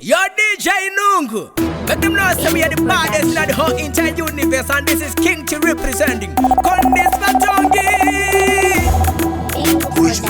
Yo, DJ Nungu. Let them know say we are the baddest in the whole entire universe, and this is King T representing Kondis Matongi. Push.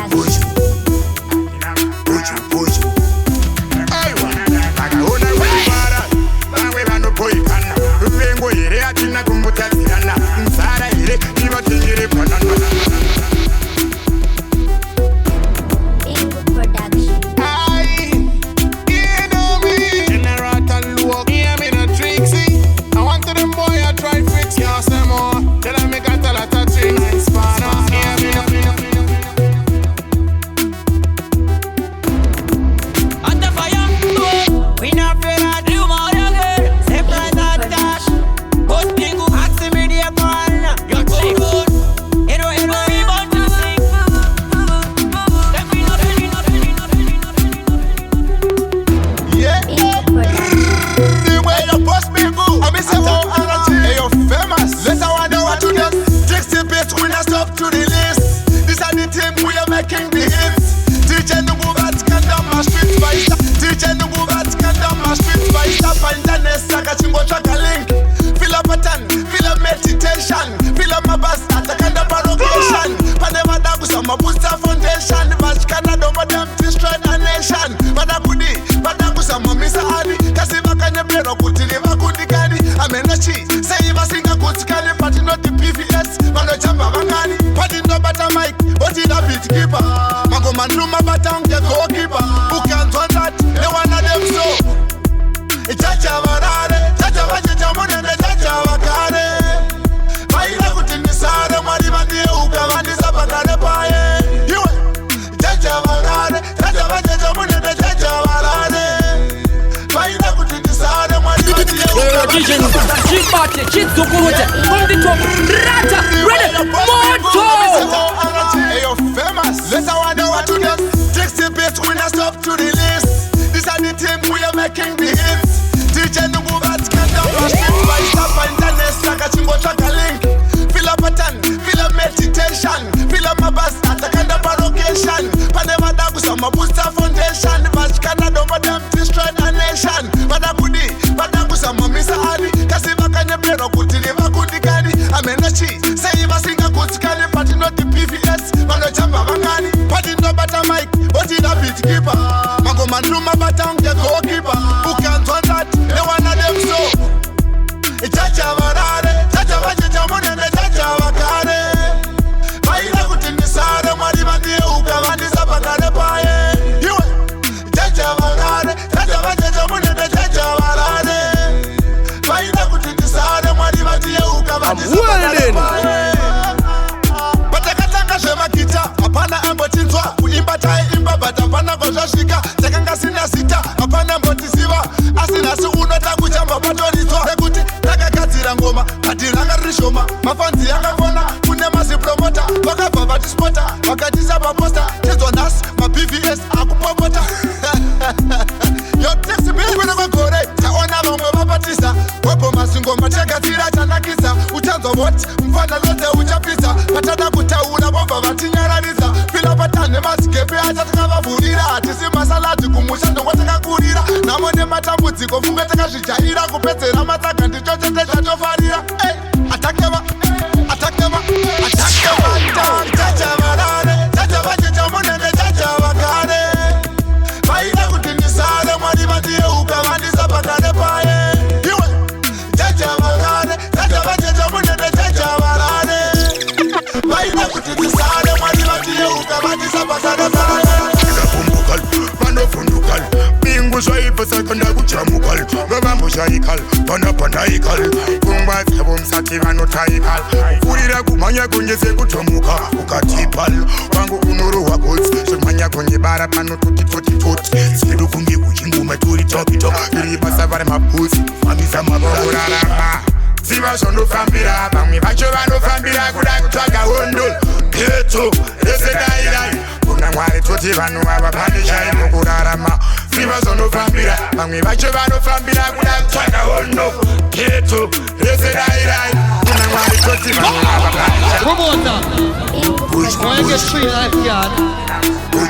When you get free lifeguard,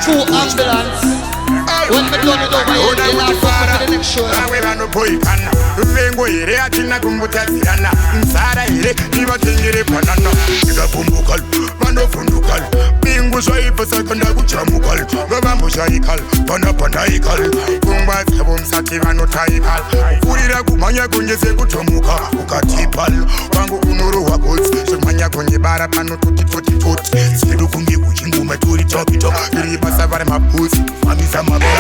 full ambulance, When we done it over here, they'll have fun for the next show. Vengo ire atina kumbutazirana Nsara ire nivatengere panana Ikapumbukal, manofundukal Bingu swaipa sakanda kuchamukal Gavambu shaikal, panaikal Kumba sebo msaki vanotaikal Kurira kumanya kunyese kutomuka Ukatipal, wangu unuru wa goods Shumanya kunye bara pano tuti Sidu kungi kuchingu maturi tokito Iripa savare mapusi, mamisa mabara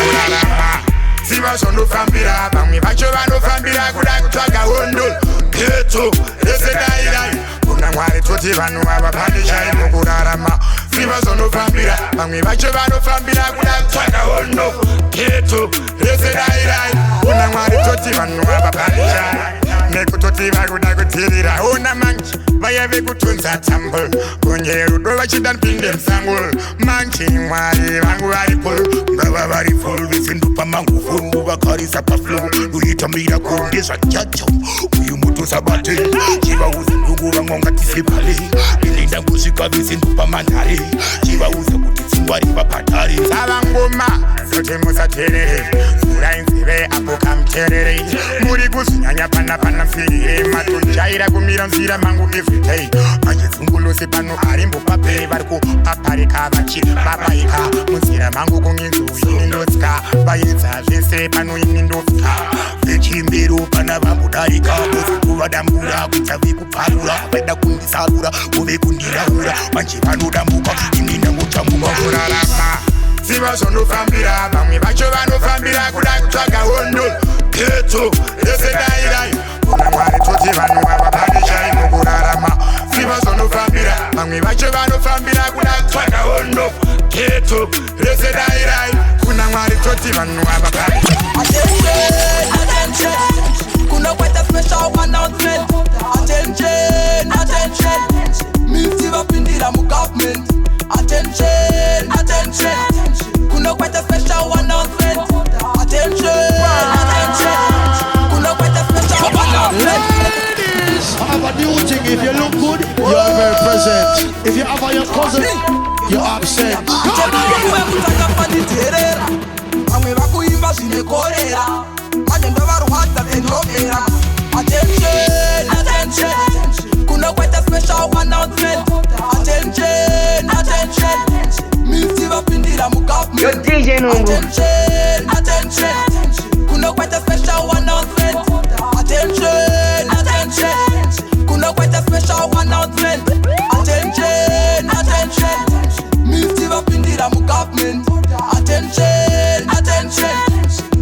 Siva sono fambira, bamwe bacho bano fambira kuda kutwaga hondo Keto, ese dai Kuna mwari toti bano abapandisha imo kurarama Siva sono fambira, bamwe bacho bano fambira kuda kutwaga hondo Keto, ese dai Kuna mwari toti bano abapandisha Neko toti bakuda kutirira Ona manchi, bayave kutunza tambul Kunye rudo wachidan pinde msangul Manchi mwari wangu waripul Ngawa wariful, visindupa mangu fulu Wakarisa pa flow, uitambira kundisa chacho Uyu mutu sabate, jiwa uze ndugu wangonga tisipali Bilinda nguzika visindupa mandari Jiwa uze kutitsingwari wapatari Sabangoma, zote musa terere Sura inzive apo kamterere Muri kusinyanya pana mfiri Matunjaira kumira mzira mangu everyday Majezungulo se pano arimbo pape Varku paparika vachi papaika Muzira mangu kunginzu ini ndoska Bayeza vese pano ini ndoska Vechimbiru pana vamudarika Bozi kuvadambura kutavi kuparura Veda kundisarura kuve kundirahura Manchi pano dambuka ini nanguchamuka kurarama Siva sono fambira Bamwe bacho vano fambira kuda kutwaga hondo Keto, ese dai Kuna mwari toti vanu wababadisha imo kurarama Siva sono fambira Bamwe bacho vano fambira kuda kutwaga hondo Keto, ese dai Kuna mwari toti vanu wababadisha Attention, kuna quite a special announcement Attention, Siva Pindira mu government Attention, kuna quite a special announcement Attention, kuna quite a special announcement I have a new thing, if you look good, you are very present. If you have your cousin, you're absent. Amwe vakuimba zvinekorera Manyendo varuhadza vendomera Attention, kuna quite a special announcement Attention, Siva Pindira mu government Yo DJ Nungu Attention, kuna quite a special announcement Attention, kuna quite a special announcement Attention, Siva Pindira mu government Attention,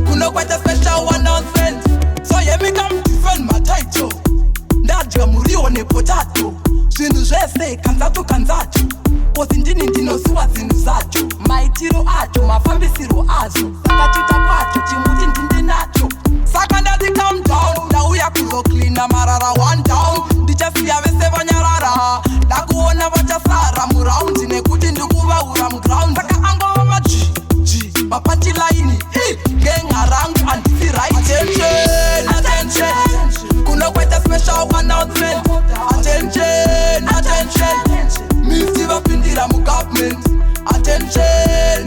kuna quite a special announcement So yeah, me come defend my title Ndaja murione potato Zvinhu zvese kanzatu Pozi ndini ndinoziva zvinhu zvacho Maitiro acho, mafambisiro azo Sakachita kwacho, chimuti ndindi nacho Saka ndati calm down Ndauya kuzoklina marara one down Ndichasiya vese vanyarara Ndakuona vachasara muraundi Nekuti ndikuvaura muground Saka angova maji Mapati line Genga rangu handisi right Attention Kuna quite a special announcement Attention Siva Pindira mu government Attention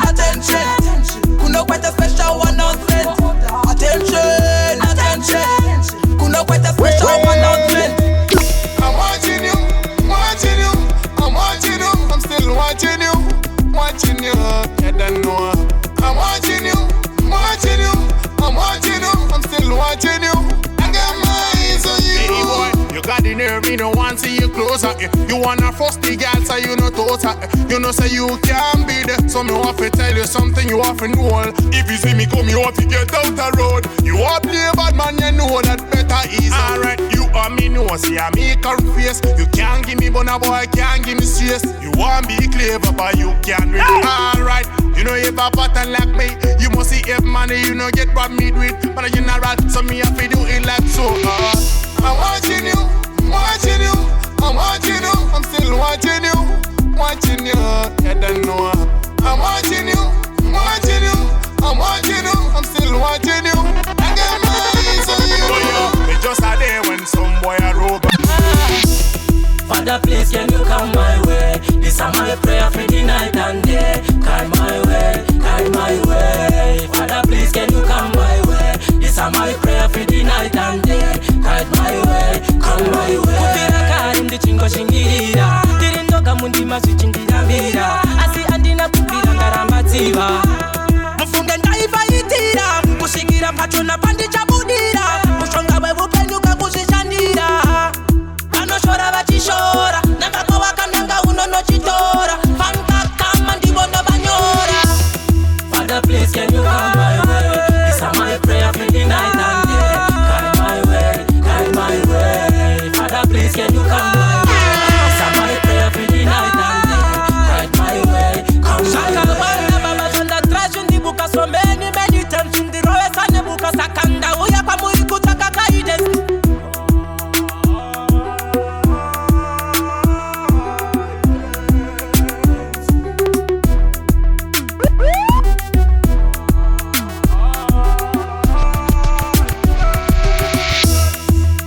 Kuna quite a special announcement Attention Kuna quite a special announcement I'm watching you, I'm still watching you, I don't know. I'm watching you, I'm still watching you. I got my eyes on you. Hey boy, you got the nerve, me no want see you closer. You wanna first the girl, so you know total. You know say you can't be there, so me want to tell you something you have to know. If you see me come, you want to get out the road. You want play bad man, you know that better is alright. You and me know, see I make her face. You can't give me bona boy, can't give me stress. You want be clever, but you can't really. Alright. You know if a pattern like me, you must see if money, you know get what me do it. But you not right, so me have to do it like so. I'm watching you, I'm still watching you, I don't know. I'm watching you, I'm still watching you. I got my eyes on you. It's just a day when some boy a rope. Father, please can you come my way? This is my prayer for the night and day. Come my way, Father, my prayer for the night and day. Guide my way, come my way. Kupira kari ndichingo shingirira, tirindoka mundima swichingira mbira, asi andina kupira ngaramatsiva. Mufunge ndaivaitira, kushingira pachona pandichabudira, mushonga wevupenyuka kuzvishandira. Vanoshora vachishora, nangako wakananga unonochitora, fanga kama ndivono vanyora. Father, please can you come my way? This is my prayer for the night and day. Guide my way, guide my way. Father, please can you come my way? This is my prayer for the night and day. Guide my way, come my way. Baba sonda trash ndibuka so many times ndirowe sane buka sakanda uya kwa muri kutaka guidance.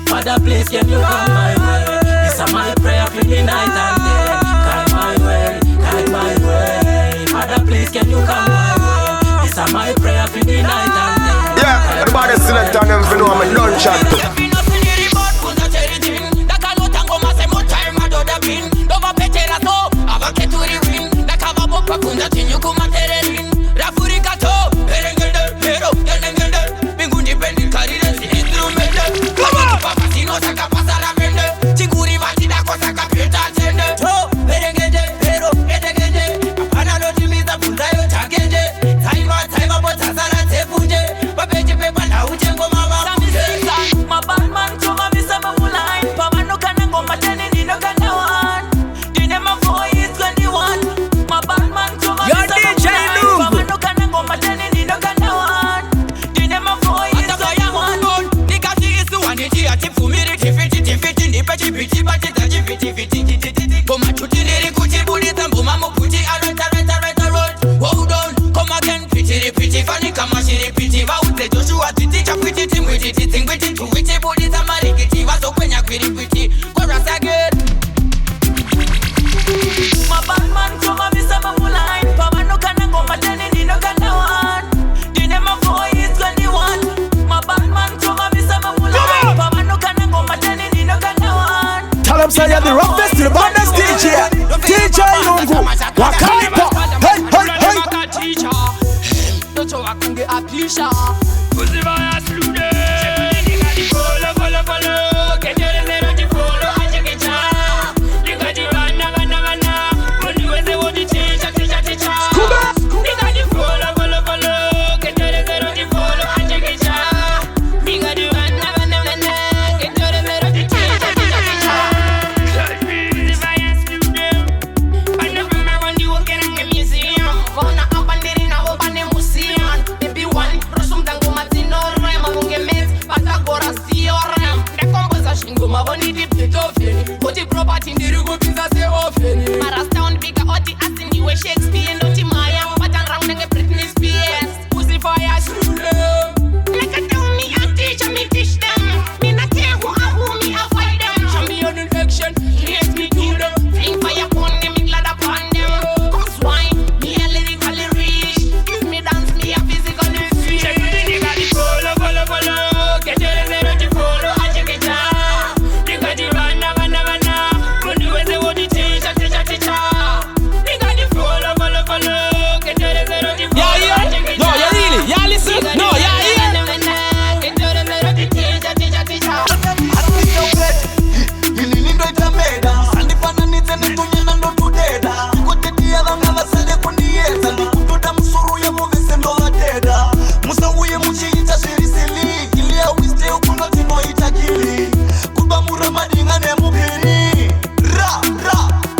Father, please can you come my way? This is my prayer for the night and day. Guide my way, guide my way. Father, please can you come my way? This is my prayer for the night and day. Yeah, everybody select on them for know I'm a done chat. Say you're the roughest, the baddest DJ Lungu. Wakalipa. Hey, hey, hey. Don't wakunge apisha. Kuzivaya slude. Follow, follow, follow. Get your zero to follow. Achekecha. Nigga vana, vana, vana. Mundiweze wodi teacher, teacher, teacher. Nigga follow, follow, follow. Get your zero to follow. Achekecha. Nigga vana, vana, vana. Get your zero to teacher, teacher, teacher. Kuzivaya slude. Pano mama wandi woke na museum. Kona abandiri na obane museum. Baby one, rosum dango matino rema munge met. Patagora siorem. The composition go maboni di Beethoven. Oti property ndirugo pizza se ofeni. Mara sound bigger oti asin iwe Shakespeare. Noti Maya, patan round nge Britney Spears. Pussy fire through them. Like a tell me and teach me teach them. Me not care who and who me avoid them. Champion in action, create me to them. Fling fire upon them, me glad upon them. Come swine, me a lyrically rich. If me dance, me a physically fit. Check the nigga the follow, follow, follow. Get your zero to follow, I check it out. Nigga the vana, vana, vana. Mundiweze wodi teacher, teacher, teacher. Nigga the follow, follow, follow. Get your zero to follow, I check it out. No, you really? Yeah, listen. No, yeah, here. Get your zero to teacher, teacher, teacher. Ililindo itameda Sandifana nitene tunyena ndo tudeda Kutetia dhanga vasede kundieza Nikutuda msuru ya muvese ndo ladeda Musa uye muchiita shirisili Kilia wiste ukuno tino itakili Kuba muramadi ngane mubiri Ra,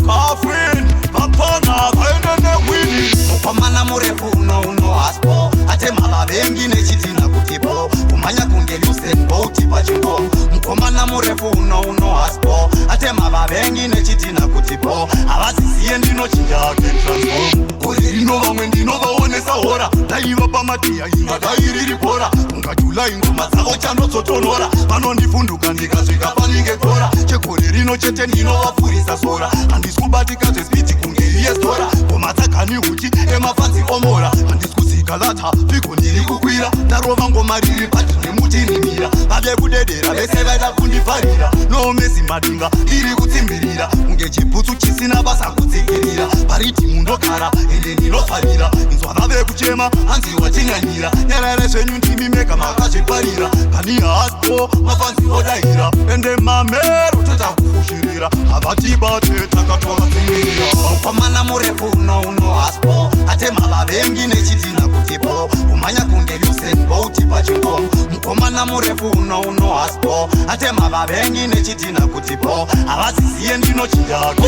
Kafrin, Papana, Kainene wini Mukomana murefu uno aspo Ate mababengi nechitina kutipo Umanya kungeli usenbo utipa chimbo Mukomana murefu uno aspo Ate mababengi nechitina kutipo Avasisiye ndino chinja transform Kulirino vamwe ndino vaonesa hora Daiva pamatia inga dairiri pora Ungajula ingoma zako chano sotonora Mano ndifunduka ndikaswika paningekora Chekulirino chete nino vafurisa sora Andiskubatika zvespiti kunge iye stora Komatakani uchi emafansi omora Andiskusi ndikalata piko ndiri kukwira ndarova ngoma riri pati nemutinimira vave kudedera vese vaida kundifarira nomesi madinga iri kutsimbirira kunge chibhutsu chisina basa kutsikirira pariti mundogara ende ndinofarira inzwa vave kuchema hanziwa chinyanyira nyarara zvenyu ndimi mega makazviparira kani haspo mafanzi odaira ende mamero tetakufushirira havatibate takatwakatsimbirira ukomana murefu uno haspo atema vavengi nechitina kutipo umanya kunge Usain Bolt pachingoma mukomana murefu uno haspo atema vavengi nechitina kutipo avaziziye ndinochidako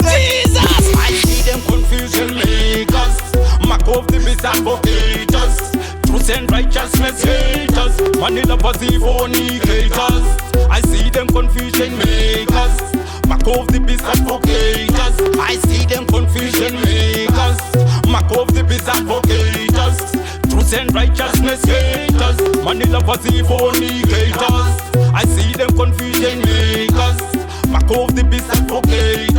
Jesus, I see them confusion makers, mock of the best advocates, truth and righteousness haters, money lovers fornicators. I see them confusion makers, mock of the best advocates. I see them confusion makers, mock of the best advocates, truth and righteousness haters, money lovers fornicators. I see them confusion makers, mock of the best advocates.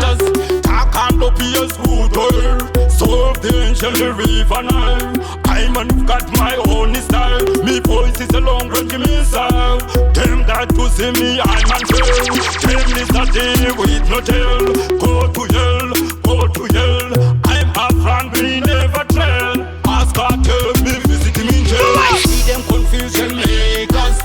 Talk and appears good girl, serve the ancient river Nile. I'm and got my own style. Me voice is a long range missile. Them that to see me, I'm on tail. Them is a day with no tail. Go to hell. I'm a friend we never trail. Ask God tell me visit me in jail. I see them confusion makers,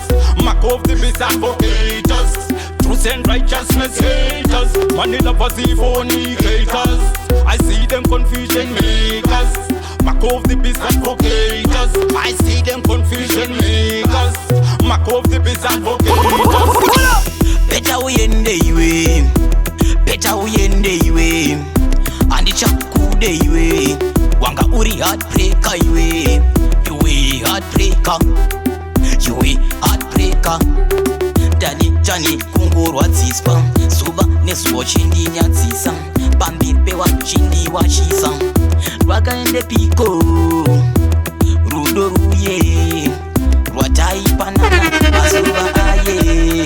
mock of the best advocates, truth and righteousness haters, money lovers fornicators. I see them confusion makers, mock of the best advocates. I see them confusion makers, mock of the best advocates. Better uyende iwe andichakude iwe wanga uri heartbreaker iwe heartbreaker jani kungorwadziswa zuva nezuva chindinyadzisa pambiri pewachindiwachisa rwakaende piko rudo ruye rwataipanana mazuva aye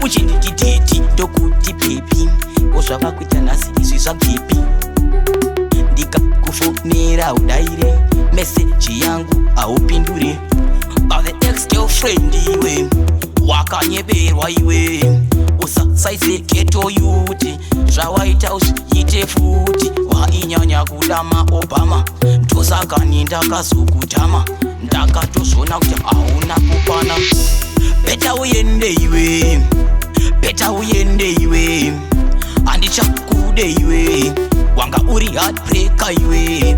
uchindititeti ndokuti pepi ozvavakuita nhasi izvi zvabhepi ndikakufonera udaire meseji yangu haupindure bave ex-girlfriend iwe wakanyeberwa iwe usasaiseketo yuti zvawaita uzviite futi wainyanya kuda maobama ndosakani ndakazokutama ndakatozona kuti hauna kupana beta uyende iwe andichakude iwe wanga uri heartbreaker iwe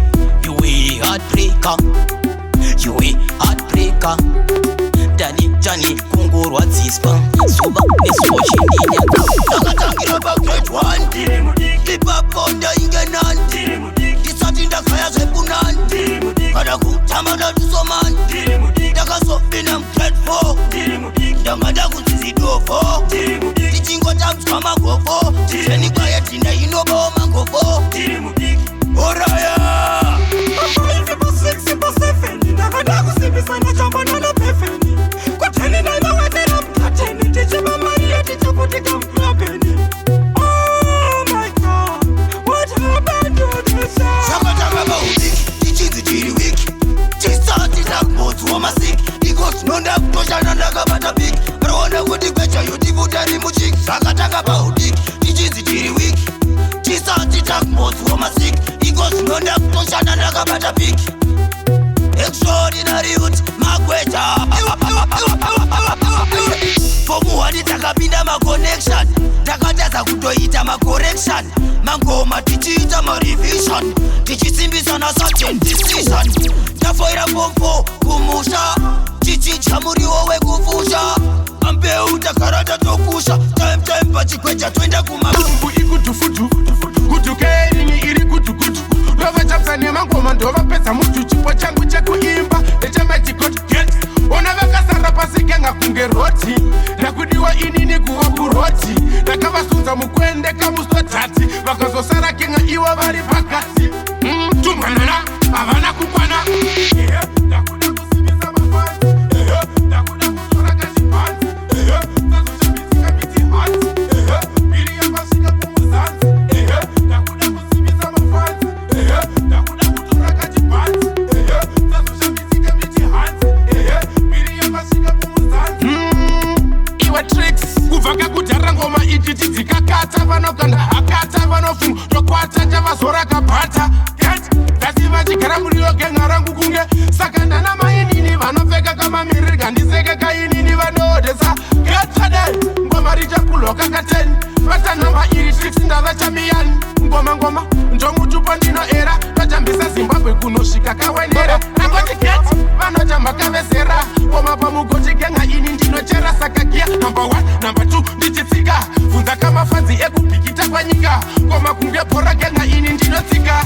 heartbreaker jani kungorwadziswa zuva nezuva chindinya ndakatangira pagate 1 ipaponda inge nani ndisati ndakaya zvepunani kana kutamba ndatisomani ndakazopinda mugate 4 ndanga ndakudzizidovo tichingotamtswa magofo chenikwa yatinda inobawo magofo oraya Zakatanga baudiki, tichinzi tiri wiki tisati takmodzi womasiki ingozinonda kutoshana ndakabata piki extraordinary youth magweta fomuhwani takapinda maconnection takatadza kutoita macorrection mangoma tichiita marevision tichisimbisana certain decision tafoira pompo kumusha tichidya muriwo wekufusha ambeu takarata tokusha time pachikweja twenda kumaumbu ikutufutu kutukeiringi iri kutukutu rovachapsa nemangoma ndovapedza mutu chipo changu chekuimba echamachikoti get ona vakasara pasikenga kunge roti ndakudiwa inini kuva kuroti ndakavasunza mukwende kamusotati vakazosara kenga ivo vari pakati tumwanana havana kukwana ndakuda kusimisa mafanzi ndakuda kutora kachipanzi zazoshamizika miti hanzi biri yapasvika kumuzanzi ndakuda kusimisa mafanzi ndakuda kutora kachipanzi akata vanoganda akata vanofunga tokwata chavazora kabhata ndasiva chigara muriyo genga rangu kunge saka ndana mainini vanopfeka kamamirika ndiseke kainini vanoodhesa gatade ngoma richakuloka kateni vatanhamba iri 6 ndava chamiyani ngoma ndomutupo ndinoera tachambisa zimbabwe kunosvika kawenera nangoti get vanotamba kavezera ngoma pamugoti genga ini ndinochera saka gia number 1 number 2 ndichitsika bvunza kamafadzi ekubhikita kwanyika ngoma kunge bhora genga ini ndinotsika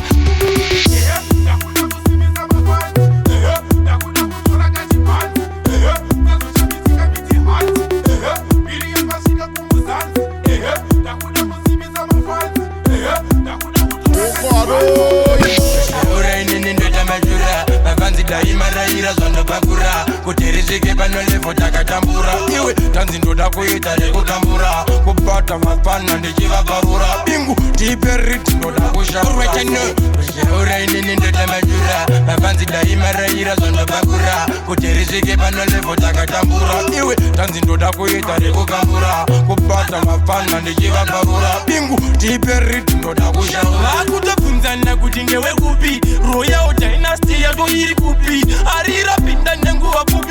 daimaraira zvandobakura kuti risvike pano levo takatambura iwe tanzi ndoda kuita rekutambura kubata mapana ndichivaparura bingu tipe riti ndoda kushaura inini ndotamajura mapanzi daimaraira zvandobakura kuti risvike pano levo takatambura iwe tanzi ndoda kuita rekutambura kubata mapana ndichivaparura bingu tipe riti ndoda kushaura vakutobvunzana kuti ndewekupi royal dynasty yako iri kupi arira pinda nenguva pupi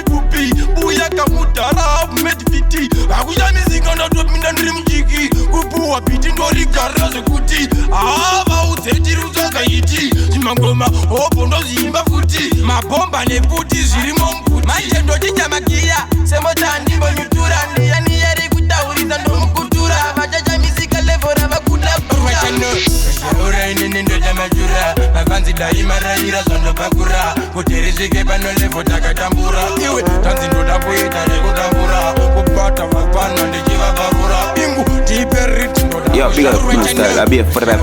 buya kamudhara medfiti akushamizinga ndatopinda ndiri mujiki kupuwa piti ndorigarira zvekuti vaudzetiri kutsvagaiti zvimangoma hopo ndozviimba futi mabhomba neputi zvirimo mbuti manje ndochichamagiya semota ndimbonyutura ndiyani yari kutaurisa ndomukutura vachachamisika levo ravakudaura inini ndotamajura mapanzi daimaraira zvandobakura kuti risvike pano levo takatambura iwe tanzi ndoda kuita rekutambura kubata mapana ndichivaparura bingu tipe riti ndoda yo big up Mr. Abia frere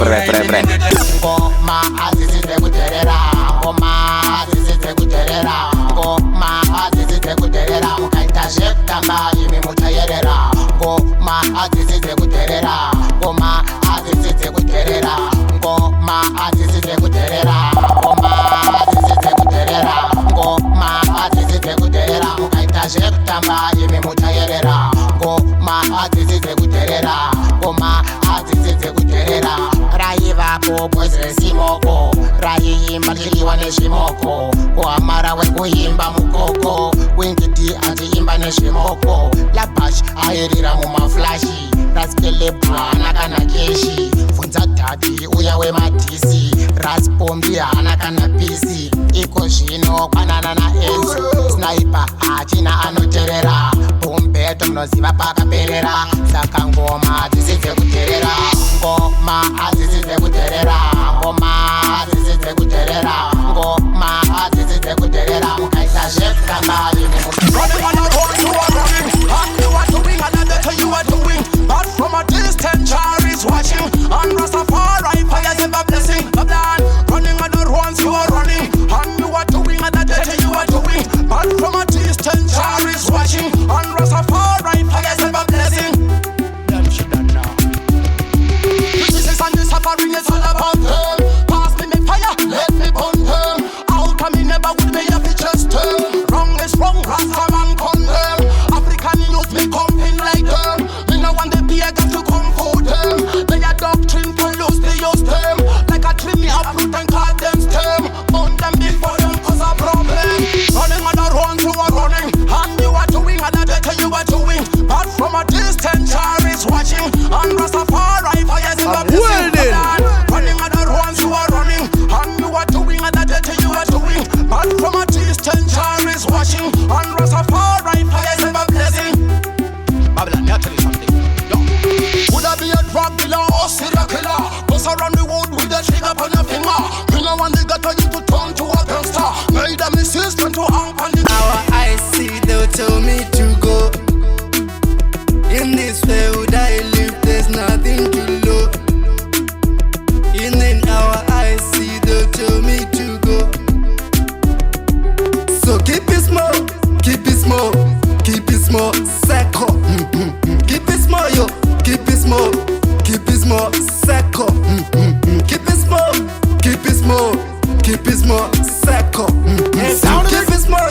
ngoma azisize kuterera ngoma azisize kuterera ngoma azisize kuterera mukaita zvekutamba imi mutayerera ngoma azisize kuterera ngoma azisize kuterera ngoma azisize kuterera ngoma azisize kuterera ngoma azisize kuterera mukaita zvekutamba imi mutayerera ngoma azisize kuterera ngoma azisize kuterera raivapo bwezi resimoko raiimba lichiliwa nezvimoko kuhamara wekuimba mukoko wingiti achiimba nezvimoko labash airira mumaflashi raskelebra hana kana keshi bvunza dhati uya wemadhisi raspombi hana kana pisi iko zvino kwanana naenzi snaipa hachina anoterera bumbeto munoziva pakaperera saka ngoma dzisidze kuterera ngoma azisize kuterera ngoma azisize kuterera ngoma azisize kuterera mukaita zvekutamba but from a distant jar is watching and Rastafari fires ever blessing the plan running on the ones you are running and you are doing and the dirty you are doing but from a distant jar is watching and Rastafari fires ever blessing them should know this is and this suffering is all about them pass me my fire let me burn them out of me never would be a just turn wrong is wrong Rastaman condemn African youth me coming like them I got to comfort them. Their doctrine follows the use them. Like a tree me uproot and cut them stem. On them before them cause a problem. Running on the runs you are running. And you are doing another thing you are doing. But from a distance jar is watching. And Rastafari fires in the blessing. Running on the runs you are running. And you are doing another thing you are doing. But from a distance jar is watching. And Rastafari fires in the blessing. Babylon, I'll tell you something. Would I be a drug dealer or serial killer? Goes around the world with a trigger on your finger. You know when they got you to turn to a gangster. Made a missus turn to uncle. Our eyes see, they'll tell me to go. In this world I live, there's nothing to look. In our eyes see, they'll tell me to go. So keep it small, keep it small, keep it small, psycho. Keep it small, yo. Keep it small, psycho. Keep it small, keep it small, keep it small, psycho. Keep it small,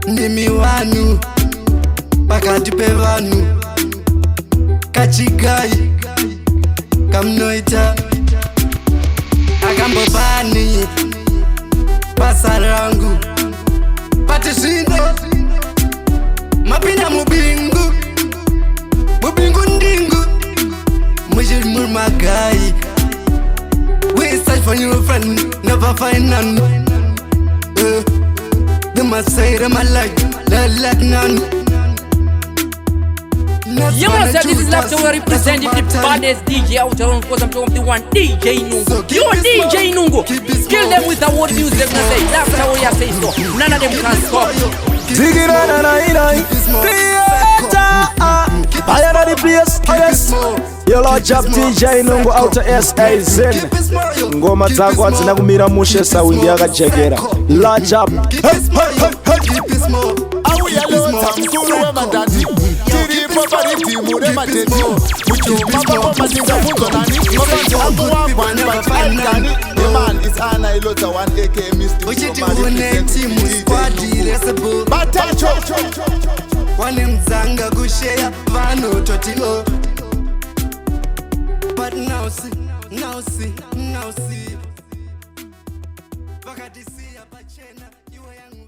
ndimi wanu pakati pevanu kachigai kamnoita akambobani basa rangu pati zvino mapinda mubingu ndingu muchiri muri magai. We search for your friend, never find none. They must say them alike, like none. You must say this is after we representing the baddest DJ out around, because I'm talking the one DJ Nungo. You DJ Nungo. Kill them with the word music and say that's how we are saying so. None of them can stop. Dig it on and I I am the place, yes. Yo Lord Job DJ Nungo out of SA Zen. Ngoma zako atina kumira mushe sawindi yakajekera. Lord Job. Awu yalo tamkuru wa madadi. Tiri popari timure matendo. Muchuma baba mazinga fundo nani. Mabanje akuwa kwani bachani. The man is Anna Ilota 1 aka Mr. Uchiti une timu squadi recipe. Batacho. Wale mzanga kushare vano totilo. But now see. Bakadisi ya pachena, you are young.